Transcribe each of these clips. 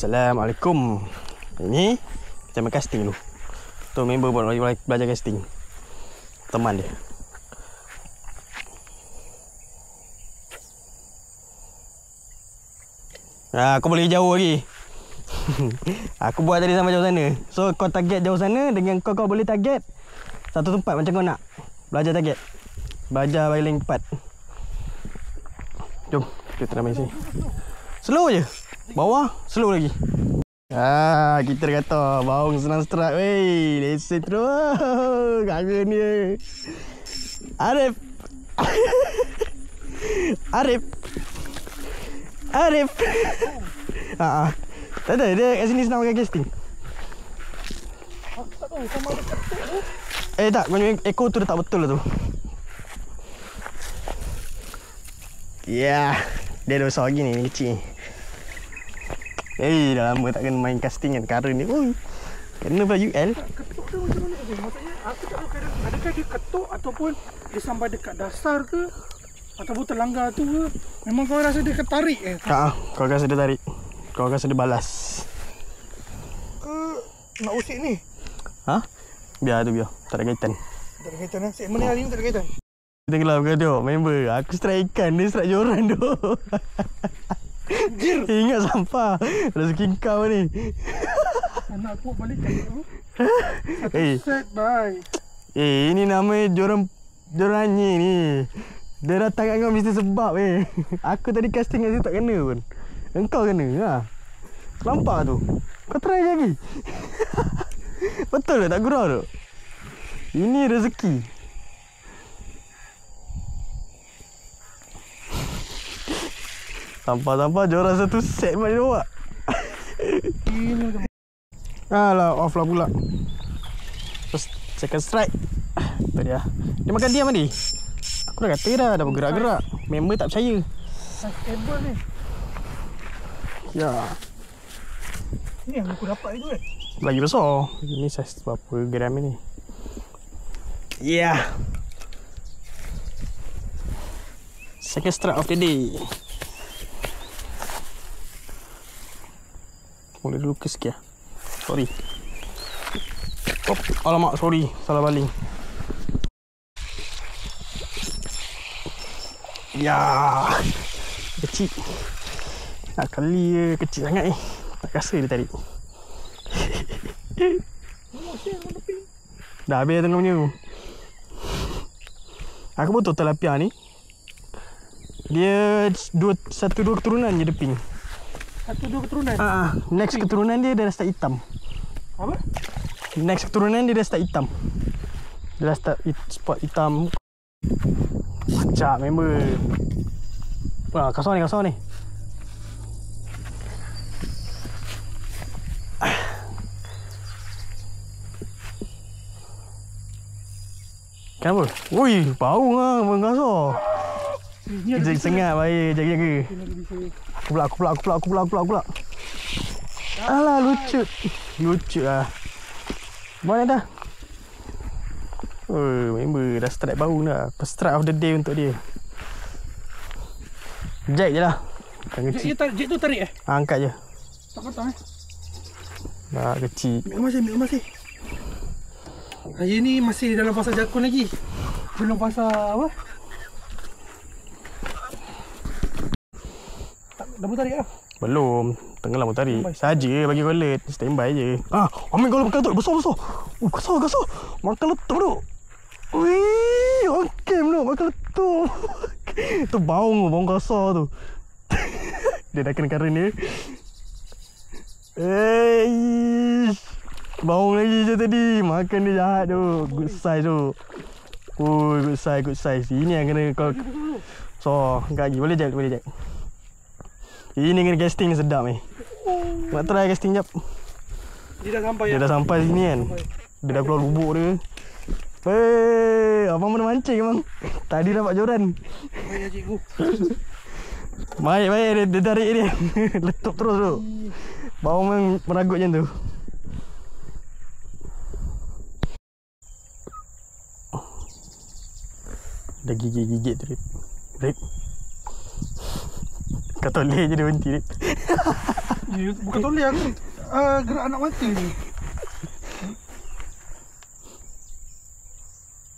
Assalamualaikum. Ini kita main casting dulu. Tu member buat belajar casting. Teman dia. Kau boleh jauh lagi. Aku buat tadi sampai jauh sana. So kau target jauh sana dengan kau boleh target satu tempat macam kau nak. Belajar target. Belajar paling cepat. Jom, kita nak main sini. Slow je. Bawah, slow lagi. Kita dah kata baung senang strike weh. Lesen terus. Kangen dia. Arif. Arif. Arif. Tak ada, dia kat sini senang pakai casting. Aku tak tahu sama ada ketuk tu. Tak, ekor tu dah tak betul lah tu. Ya, dia dah besar lagi ni, kecil. Dah lama tak kena main casting kan. Kara ni, kena pula UL. Ketuk tu macam mana? Maksudnya aku tak tahu adakah dia ketuk ataupun dia sampai dekat dasar ke ataupun terlanggar tu ke. Memang kau rasa dia ketarik Kau rasa dia tarik. Kau rasa dia balas. Nak usik ni? Biar tu biar. Tak ada kaitan. Tak ada kaitan segmen ni hari ni tak ada kaitan. Kita gelap kau tengok member. Aku strike ikan, dia strike joran tu. Ingat sampah. Rezeki kau ni. Anak aku balik tengok tu. Satu set bye. Ini nama joran jorannya ni. Dia datang kat kau mesti sebab Aku tadi casting kat situ tak kena pun. Engkau kena Nampak tu. Kau try lagi. Betul tak gurau tu? Ini rezeki. Sampah-sampah joran satu set mak dia bawa. Alah, off lah pula. Terus second strike. Tu dia. Dia makan diam tadi. Aku dah kata dah bergerak-gerak. Member tak percaya. Stable ni. Ya. Ni yang aku dapat itu Lagi besar. Ini saiz berapa gram ni? Ya. Second strike of the day. Boleh dulu ke sikit. Sorry. Alamak, sorry. Salah baling. Ya. Kecil. Nak kali je kecil sangat Tak rasa dia tarik. Dah habis tengah punya. Aku pun total lapia ni. Dia satu dua keturunan je deping. Satu dua keturunan? Next keturunan dia dah start hitam. Apa? Next keturunan dia dah start hitam. Dia dah start spot hitam. Macam member. Kasar ni. Kenapa? Ui, bau lah abang kasar. Jaga sengat baik, jaga. Aku pula. Alah, lucu lah. Mana dah? Member dah strike baru dah. First strike of the day untuk dia. Jack je lah. Jack tu tarik Angkat je. Tak patah Dah kecil. Ambil masih. Hari ni masih dalam fasa jakun lagi. Belum fasa apa? Dah tarik lah? Belum. Tengah lama tarik. Saja bagi collet. Standby je. Ambil kalau makan letup. Besar. Kasar. Makan letup tu. Wih, okey tu. Makan letup. Tu baung kasar tu. Dia dah kena karen dia. Baung lagi je tadi. Makan dia jahat tu. Good size tu. Good size. Ini yang kena kau. So, angkat lagi. Boleh Jack. Ini kena casting ni sedap ni. Nak try casting jap. Dia dah sampai sini kan. Dia dah keluar lubuk dia. Abang mana mancing abang. Tadi dapat joran. Baik cikgu. Baik dia tarik dia. Letup terus tu. Baung memang meragut macam tu. Dah gigit tu Rip. Kau toleh je dia berhenti Rip. Bukan toleh aku. Gerak anak mata ni.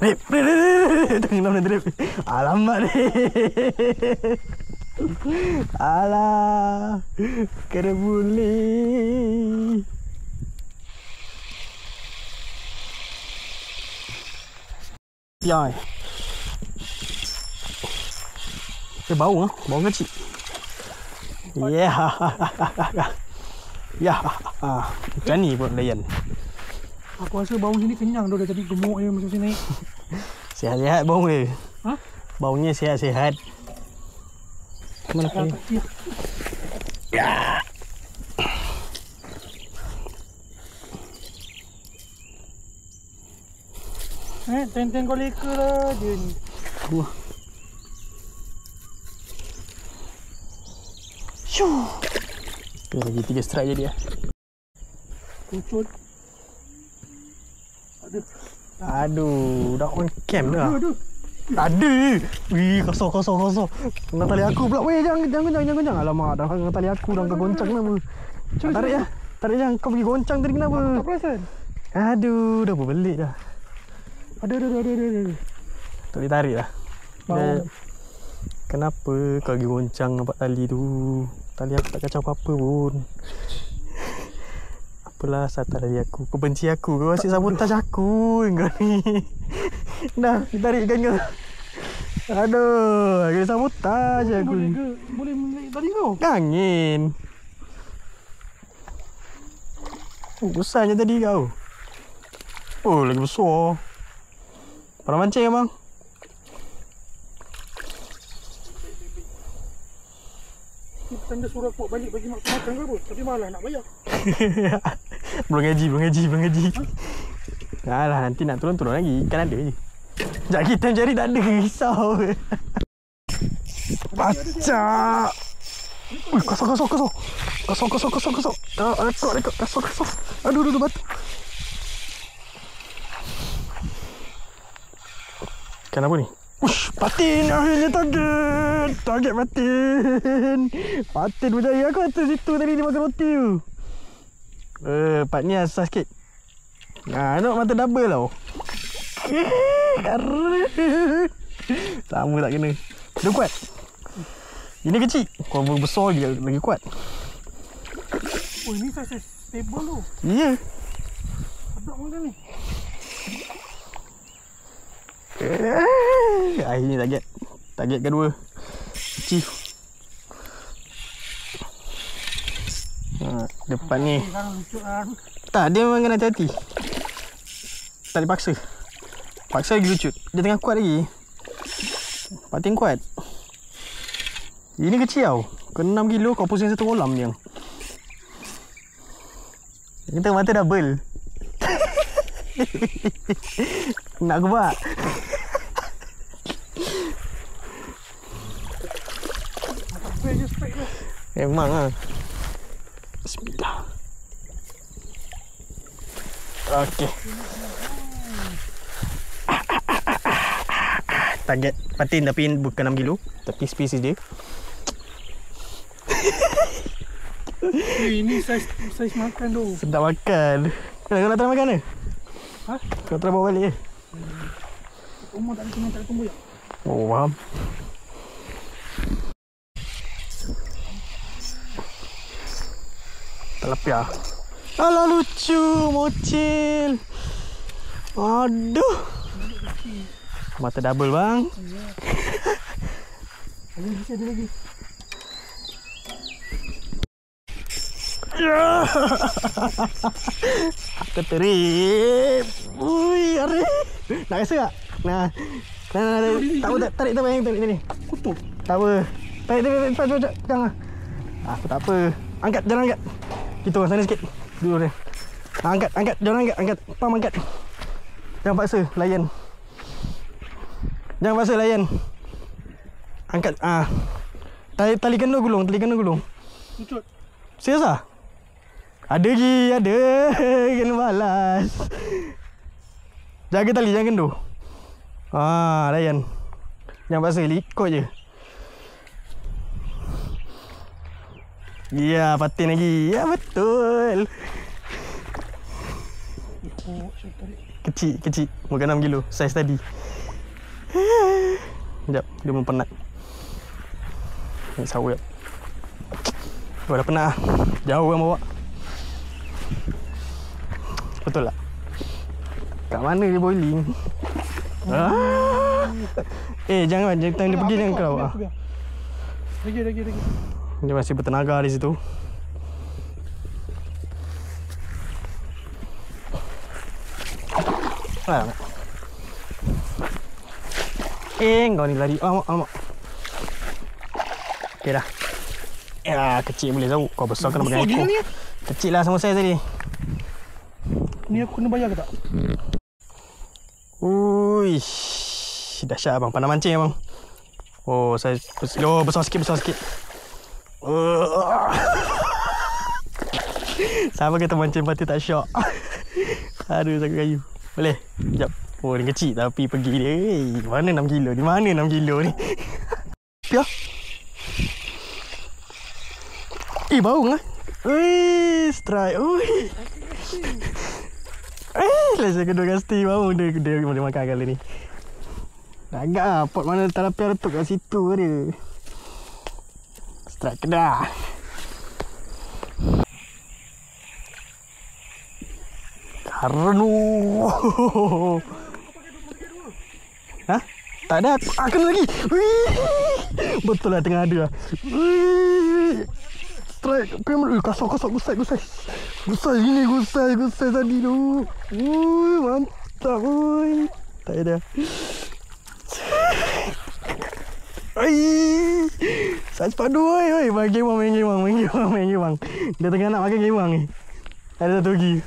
Rip. Tengah nak drip. Alamak ni. Alah. Kena boleh. Ya. Bau ah, bau kecil. Ya. Ya. Macam ni pun layan. Aku rasa bau sini kenyang dah tadi gemuk je macam sini. Sihat-sihat bau dia. Ha? Baunya sihat-sihat. Mana kau? Ya. Ten kau leka lah dia ni. Buah. Syuh. Lagi 3 strike je dia. Kucut. Aduh, dah on cam dah. Aduh. Ada. Wih, kosong. Kena tali aku pula. Weh, jangan. Alamak, dah kena tali aku dah kau goncang kenapa? Tarik ya. Tarik jangan kau pergi goncang tadi kenapa? Tak perasan. Aduh, dah berbelit dah. Ada. Tak boleh tarik dah. Kenapa kau pergi goncang nampak tali tu? Tali aku tak kacau apa-apa pun. Apalah asal tali aku. Kau benci aku. Kau asyik sabotaj aku. Kau ni. Dah, tarikkan kau. Aduh, kena sabotaj aku. Boleh menaik tali kau? Angin. Besarnya tadi kau. Oh, lagi besar. Pernah mancing abang? Tanda suruh aku balik bagi makan ke apa? Tapi malah nak bayar. Belum ngaji. Alah, nanti nak turun lagi. Kan ada je. Sekejap kita mencari tak ada. Risau. Pacak. Ui, kosong. Kosong. Rekod. Kosong. Aduh, batu. Kenapa ni? Ush, patin akhirnya target patin berjaya aku atas situ tadi dia makan roti tu. Part ni asas sikit. Nak mata double tau. Sama tak kena. Dia kuat. Ini kecil. Kalau besar lagi kuat. Oh, ini saya stable tu. Ya. Sedap makan ni. Ini target kedua. Chief. Depan ni. Tak, dia memang kena hati-hati. Tak dipaksa. Paksa lagi lucut. Dia tengah kuat lagi. Patin kuat. Ini kecil tau. Kena 6 kilo kau pusing satu kolam je. Kita mata double. Nak aku buat? Memang lah. Bismillah. Okey. Target patin tapi bukan 6 kilo. Tapi spesies dia. Ini saiz makan tu. Sedap makan. Kau nak try makan ke? Ha? Kau try bawa balik ke? Umur tak ada tumbuh ya? Oh, faham. Telepia. Alah lucu, mocil. Aduh. Mata double bang. Ada lagi. Ya. Aku terip. Ui, Arif. Nak rasa tak? Nah. Tak apa, tarik ni. Kutuk. Tak apa. Tarik. Jangan. Aku tak apa. Angkat, jangan angkat. Kita orang sana sikit. Dulu dia. Angkat. Jangan angkat. Pam angkat. Jangan paksa, layan. Angkat. Tali kena gulung. Kucut. Serius ah? Ada. Kena balas. Jaga tali, jangan kendur. Layan. Jangan paksa, ikut je. Ya, patin lagi. Ya, betul. Oh, saya tarik. Kecil. Bukan 6 kilo. Saiz tadi. Sekejap, dia pun penat. Ni sawa. Oh, dah penat lah. Jauh kan bawa. Betul tak? Kat mana dia boiling? Jangan dia pergi dengan kau. Lagi. Dia masih bertenaga di situ. Kau ni lari. Alamak. Okey dah. Ya, kecil boleh tahu. Kau besar kena pakai ekor. Kecil lah sama saya tadi. Ni aku kena bayar ke tak? Uish, dahsyat abang. Pandai mancing abang. Oh, saya besar sikit. Siapa kata mancing pati tak syok? Aduh, sakit kayu. Boleh? Sekejap. Oh, ni kecil tapi pergi dia. Mana 6 kilo? Di mana 6 kilo ni? Ya. Bau lah. Strike. Lesson kedua kasti bau dia boleh makan kali ni. Dah agak lah. Pot mana tilapia letup kat situ dia. Strike kedah. Karno. Hah? Tak ada. Kena lagi. Betul lah tengah ada lah. Strike. Kasar. Gusai ini. Gusai tadi tu. Mantap. Tak ada. Saiz padu. Main game bang. Dia tengah nak makan game bang ni. Ada satu lagi.